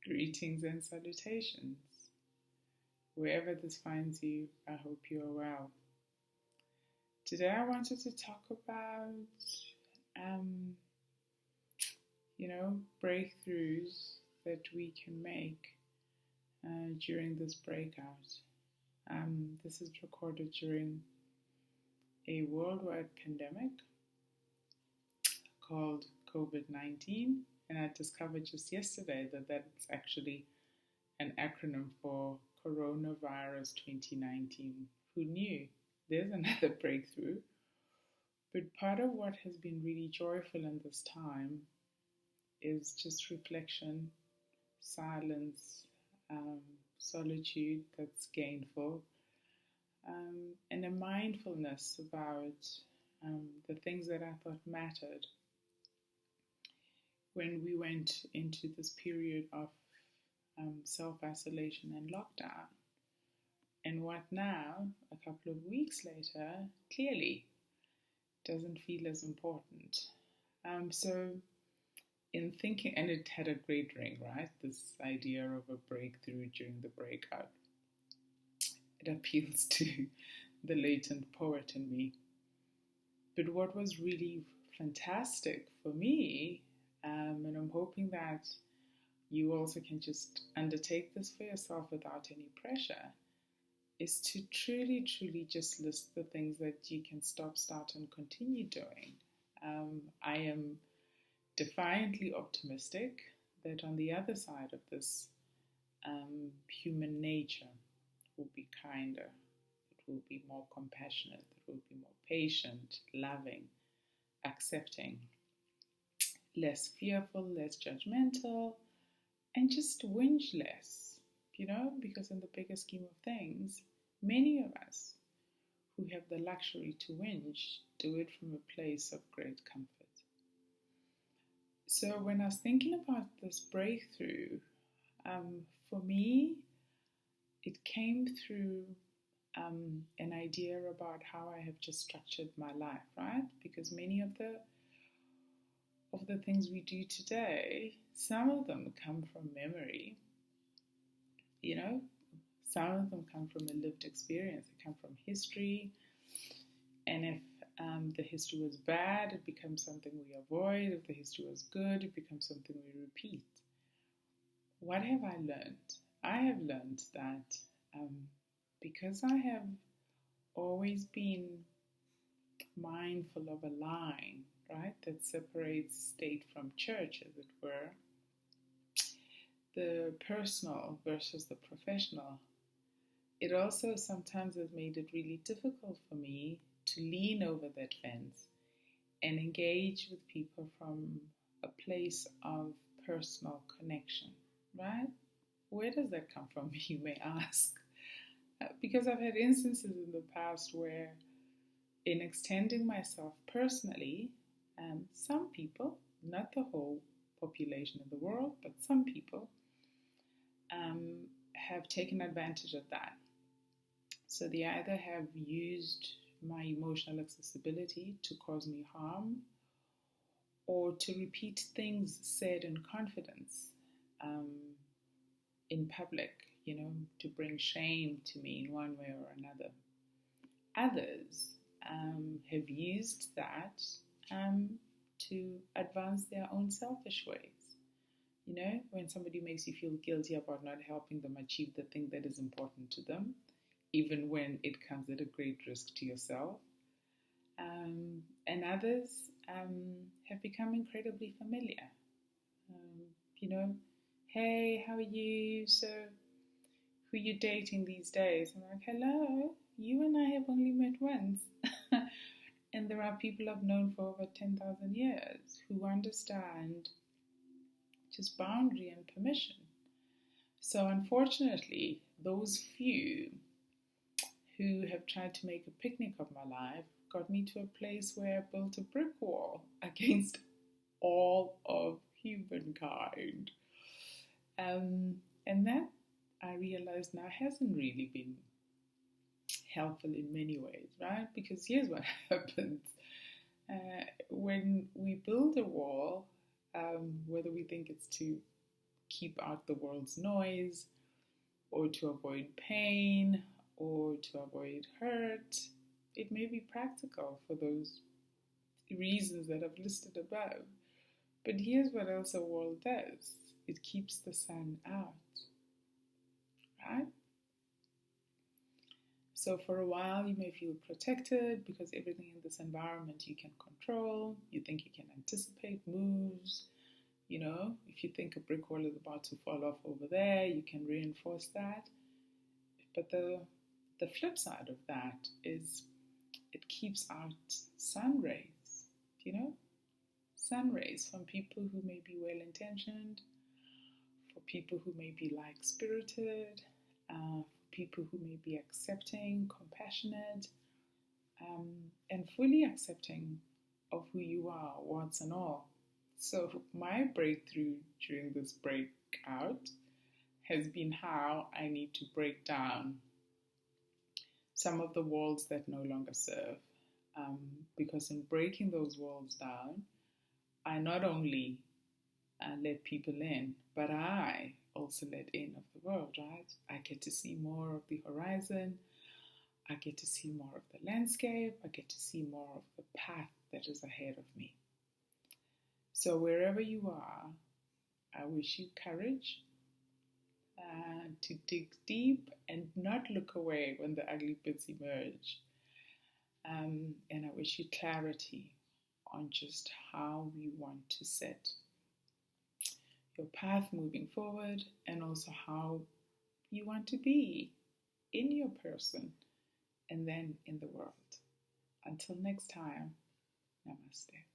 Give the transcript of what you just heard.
Greetings and salutations. Wherever this finds you, I hope you are well. Today I wanted to talk about, um, breakthroughs that we can make during this breakout. This is recorded during a worldwide pandemic called COVID-19, and I discovered just yesterday that that's actually an acronym for Coronavirus 2019. Who knew? There's another breakthrough. But part of what has been really joyful in this time is just reflection, silence, solitude that's gainful, and a mindfulness about the things that I thought mattered when we went into this period of self-isolation and lockdown. And what now, a couple of weeks later, clearly doesn't feel as important. So in thinking, and it had a great ring, right? This idea of a breakthrough during the breakout. It appeals to the latent poet in me. But what was really fantastic for me, and I'm hoping that you also can just undertake this for yourself without any pressure, is to truly, truly just list the things that you can stop, start, and continue doing. I am defiantly optimistic that on the other side of this, human nature will be kinder, it will be more compassionate, it will be more patient, loving, accepting, less fearful, less judgmental, and just whinge less, because in the bigger scheme of things, many of us who have the luxury to whinge do it from a place of great comfort. So when I was thinking about this breakthrough, for me, it came through an idea about how I have just structured my life, right? Because many of the things we do today, some of them come from memory, some of them come from a lived experience, they come from history, and if the history was bad, it becomes something we avoid. If the history was good, it becomes something we repeat. What have I learned? I have learned that because I have always been mindful of a line, right, that separates state from church, as it were, the personal versus the professional, it also sometimes has made it really difficult for me to lean over that fence and engage with people from a place of personal connection, right? Where does that come from, you may ask? Because I've had instances in the past where, in extending myself personally, some people, not the whole population of the world, but some people have taken advantage of that. So they either have used my emotional accessibility to cause me harm, or to repeat things said in confidence in public, to bring shame to me in one way or another. Others have used that to advance their own selfish ways. When somebody makes you feel guilty about not helping them achieve the thing that is important to them, even when it comes at a great risk to yourself. And others have become incredibly familiar. Hey, how are you? So, who are you dating these days? I'm like, hello, you and I have only met once. And there are people I've known for over 10,000 years who understand just boundary and permission. So unfortunately, those few who have tried to make a picnic of my life got me to a place where I built a brick wall against all of humankind. And that, I realize now, hasn't really been helpful in many ways, right? Because here's what happens. When we build a wall, whether we think it's to keep out the world's noise, or to avoid pain, or to avoid hurt. It may be practical for those reasons that I've listed above. But here's what else a wall does. It keeps the sun out, right? So for a while you may feel protected because everything in this environment you can control. You think you can anticipate moves. You know, if you think a brick wall is about to fall off over there, you can reinforce that. But the flip side of that is it keeps out sun rays, you know? Sun rays from people who may be well-intentioned, for people who may be like-spirited, for people who may be accepting, compassionate, and fully accepting of who you are, warts and all. So my breakthrough during this breakout has been how I need to break down some of the walls that no longer serve. Because in breaking those walls down, I not only let people in, but I also let in of the world, right? I get to see more of the horizon. I get to see more of the landscape. I get to see more of the path that is ahead of me. So wherever you are, I wish you courage to dig deep and not look away when the ugly bits emerge. And I wish you clarity on just how we want to set your path moving forward, and also how you want to be in your person and then in the world. Until next time, namaste.